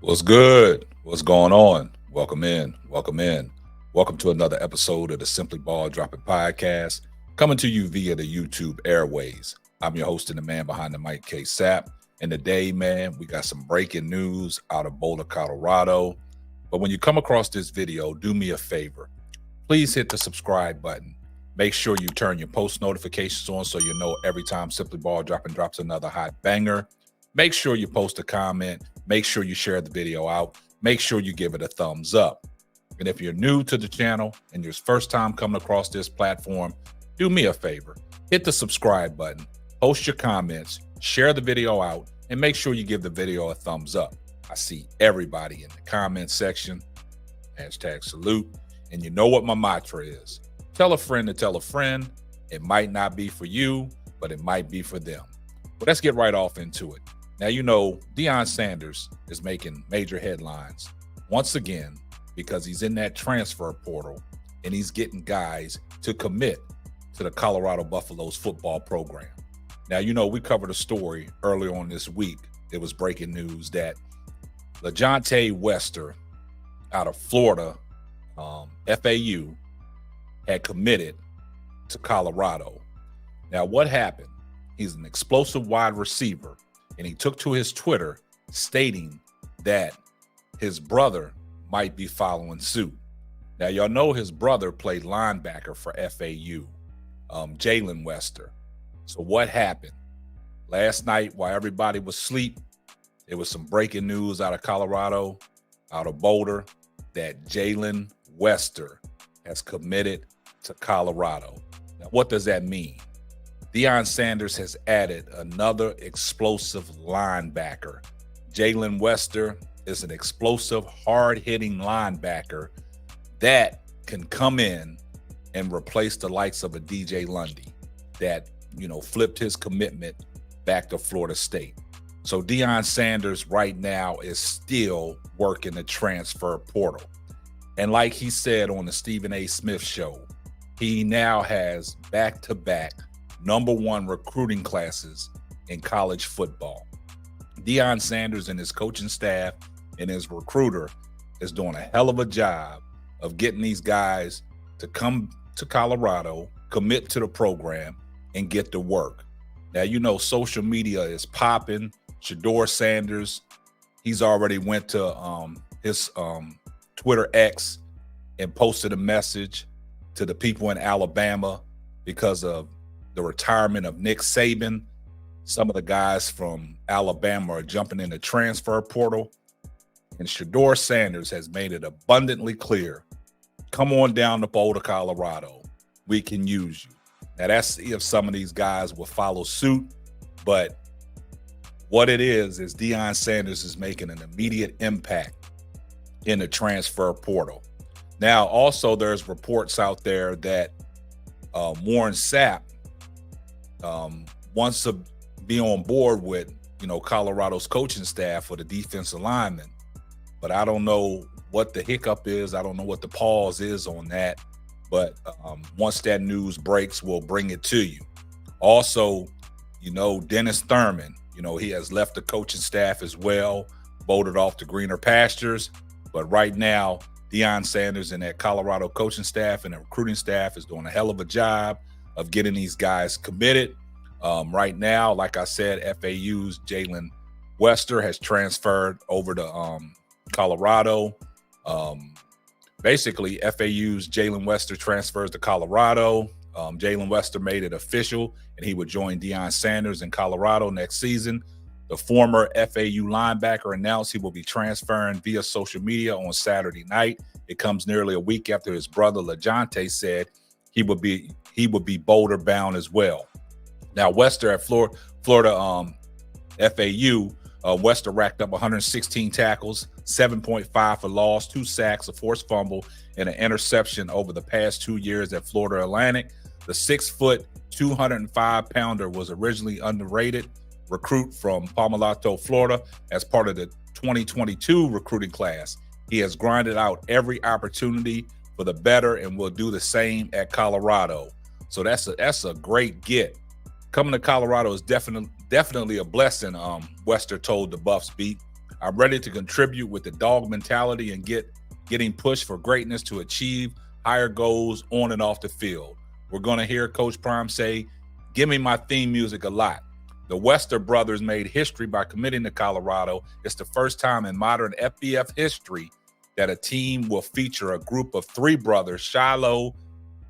What's good? What's going on? Welcome in. Welcome in. Welcome to another episode of the Simply Ball Dropping Podcast, coming to you via the YouTube airways. I'm your host and the man behind the mic, K Sap. And today, man, we got some breaking news out of Boulder, Colorado. But when you come across this video, do me a favor. Please hit the subscribe button. Make sure you turn your post notifications on so you know every time Simply Ball drops another hot banger. Make sure you post a comment. Make sure you share the video out. Make sure you give it a thumbs up. And if you're new to the channel and your first time coming across this platform, do me a favor. Hit the subscribe button, post your comments, share the video out, and make sure you give the video a thumbs up. I see everybody in the comment section. Hashtag salute. And you know what my mantra is. Tell a friend to tell a friend. It might not be for you, but it might be for them. But let's get right off into it. Now, you know, Deion Sanders is making major headlines once again because he's in that transfer portal and he's getting guys to commit to the Colorado Buffaloes football program. Now, you know, we covered a story earlier on this week. It was breaking news that LeJohntay Wester out of Florida, FAU, had committed to Colorado. Now, what happened? He's an explosive wide receiver. And he took to his Twitter stating that his brother might be following suit. Now, y'all know his brother played linebacker for FAU, Jalen Wester. So what happened? Last night, while everybody was asleep, there was some breaking news out of Colorado, out of Boulder, that Jalen Wester has committed to Colorado. Now, what does that mean? Deion Sanders has added another explosive linebacker. Jalen Wester is an explosive, hard-hitting linebacker that can come in and replace the likes of a DJ Lundy that, you know, flipped his commitment back to Florida State. So Deion Sanders right now is still working the transfer portal. And like he said on the Stephen A. Smith show, he now has back-to-back #1 recruiting classes in college football. Deion Sanders and his coaching staff and his recruiter is doing a hell of a job of getting these guys to come to Colorado, commit to the program, and get to work. Now, you know, social media is popping. Deion Sanders, he's already went to his Twitter X and posted a message to the people in Alabama because of the retirement of Nick Saban. Some of the guys from Alabama are jumping in the transfer portal. And Deion Sanders has made it abundantly clear, come on down to Boulder, Colorado. We can use you. Now, that's if some of these guys will follow suit. But what it is Deion Sanders is making an immediate impact in the transfer portal. Now, also, there's reports out there that Warren Sapp wants to be on board with, you know, Colorado's coaching staff for the defensive linemen. But I don't know what the hiccup is. I don't know what the pause is on that. But once that news breaks, we'll bring it to you. Also, you know, Dennis Thurman, you know, he has left the coaching staff as well, bolted off to greener pastures. But right now, Deion Sanders and that Colorado coaching staff and the recruiting staff is doing a hell of a job of getting these guys committed. Right now, like I said, FAU's Jalen Wester has transferred over to Colorado. Basically, FAU's Jalen Wester transfers to Colorado. Jalen Wester made it official, and he would join Deion Sanders in Colorado next season. The former FAU linebacker announced he will be transferring via social media on Saturday night. It comes nearly a week after his brother LeJohntay said he would be Boulder bound as well. Now, Wester at Florida FAU, Wester racked up 116 tackles, 7.5 for loss, 2 sacks, a forced fumble, and an interception over the past 2 years at Florida Atlantic. The 6-foot, 205-pounder was originally underrated recruit from Palmolato, Florida, as part of the 2022 recruiting class. He has grinded out every opportunity for the better and will do the same at Colorado. So that's a great get. Coming to Colorado is definitely a blessing, Wester told the Buffs beat. I'm ready to contribute with the dog mentality and getting pushed for greatness to achieve higher goals on and off the field. We're going to hear Coach Prime say, "Give me my theme music a lot." The Wester brothers made history by committing to Colorado. It's the first time in modern FBS history that a team will feature a group of three brothers, Shiloh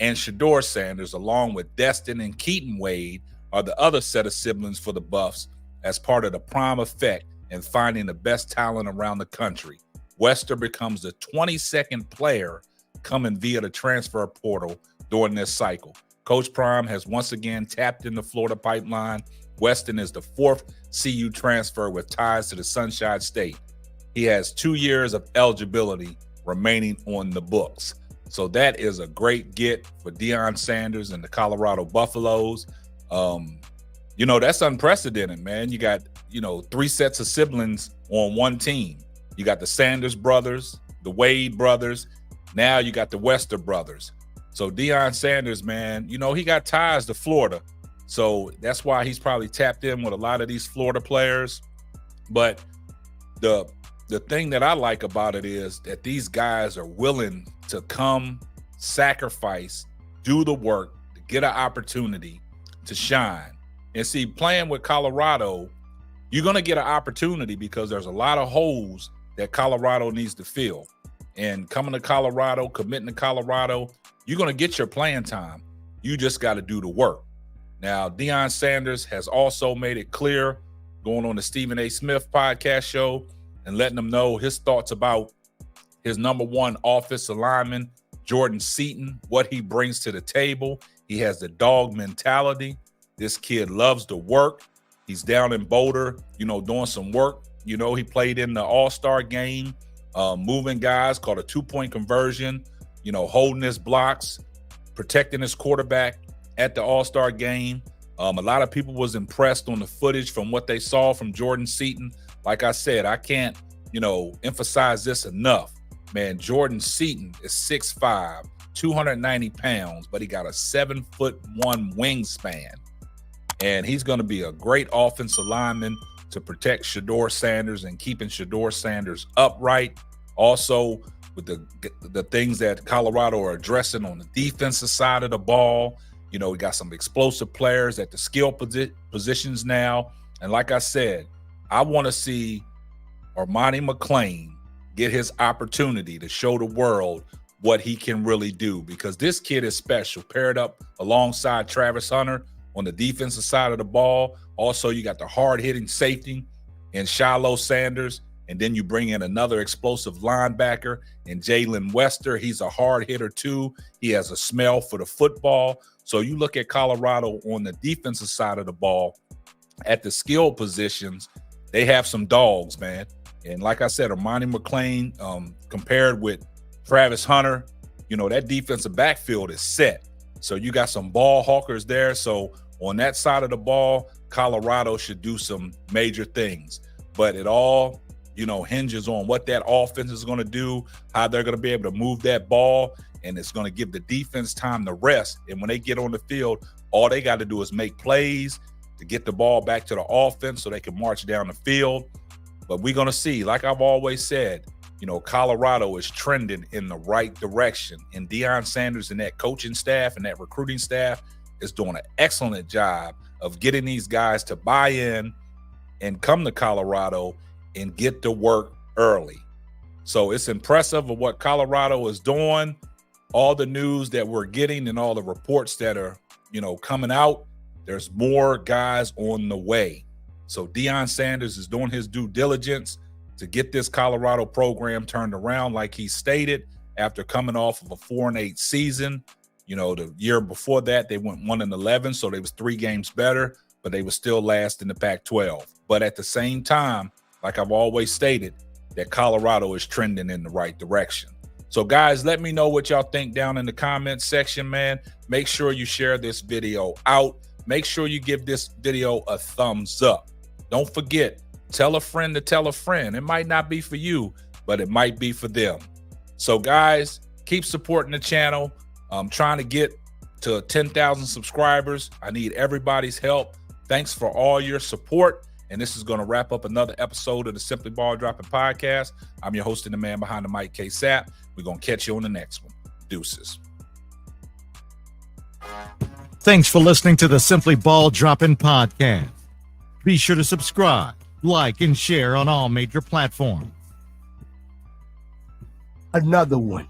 and Shador Sanders, along with Destin and Keaton Wade, are the other set of siblings for the Buffs as part of the Prime effect in finding the best talent around the country. Wester becomes the 22nd player coming via the transfer portal during this cycle. Coach Prime has once again tapped in the Florida pipeline. Weston is the fourth CU transfer with ties to the Sunshine State. He has 2 years of eligibility remaining on the books. So that is a great get for Deion Sanders and the Colorado Buffaloes. That's unprecedented, man. You got, 3 sets of siblings on one team. You got the Sanders brothers, the Wade brothers. Now you got the Wester brothers. So Deion Sanders, man, he got ties to Florida. So that's why he's probably tapped in with a lot of these Florida players. But the thing that I like about it is that these guys are willing to come, sacrifice, do the work to get an opportunity to shine. And see, playing with Colorado, you're going to get an opportunity because there's a lot of holes that Colorado needs to fill. And coming to Colorado, committing to Colorado, you're going to get your playing time. You just got to do the work. Now, Deion Sanders has also made it clear, going on the Stephen A. Smith podcast show and letting them know his thoughts about his number one offensive lineman, Jordan Seaton, what he brings to the table. He has the dog mentality. This kid loves to work. He's down in Boulder, doing some work. He played in the All-Star game, moving guys, called a 2-point conversion, holding his blocks, protecting his quarterback at the All-Star game. A lot of people was impressed on the footage from what they saw from Jordan Seaton. Like I said, I can't, emphasize this enough. Man, Jordan Seaton is 6'5", 290 pounds, but he got a 7'1" wingspan. And he's going to be a great offensive lineman to protect Shador Sanders and keeping Shador Sanders upright. Also, with the things that Colorado are addressing on the defensive side of the ball. We got some explosive players at the skill positions now. And like I said, I want to see Armani McClain get his opportunity to show the world what he can really do, because this kid is special, paired up alongside Travis Hunter on the defensive side of the ball. Also, you got the hard-hitting safety in Shiloh Sanders, and then you bring in another explosive linebacker in Jalen Wester. He's a hard hitter too. He has a smell for the football. So you look at Colorado on the defensive side of the ball, at the skill positions, they have some dogs, man. And like I said, Armani McClain, compared with Travis Hunter, that defensive backfield is set. So you got some ball hawkers there. So on that side of the ball, Colorado should do some major things. But it all, hinges on what that offense is going to do, how they're going to be able to move that ball, and it's going to give the defense time to rest. And when they get on the field, all they got to do is make plays to get the ball back to the offense so they can march down the field. But we're going to see, like I've always said, Colorado is trending in the right direction. And Deion Sanders and that coaching staff and that recruiting staff is doing an excellent job of getting these guys to buy in and come to Colorado and get to work early. So it's impressive of what Colorado is doing. All the news that we're getting and all the reports that are, coming out, there's more guys on the way. So Deion Sanders is doing his due diligence to get this Colorado program turned around, like he stated, after coming off of a 4-8 season. The year before that, they went 1-11, so they was 3 games better, but they were still last in the Pac-12. But at the same time, like I've always stated, that Colorado is trending in the right direction. So guys, let me know what y'all think down in the comments section, man. Make sure you share this video out. Make sure you give this video a thumbs up. Don't forget, tell a friend to tell a friend. It might not be for you, but it might be for them. So guys, keep supporting the channel. I'm trying to get to 10,000 subscribers. I need everybody's help. Thanks for all your support. And this is going to wrap up another episode of the Simply Ball Dropping Podcast. I'm your host and the man behind the mic, K Sapp. We're going to catch you on the next one. Deuces. Thanks for listening to the Simply Ball Dropping Podcast. Be sure to subscribe, like, and share on all major platforms. Another one.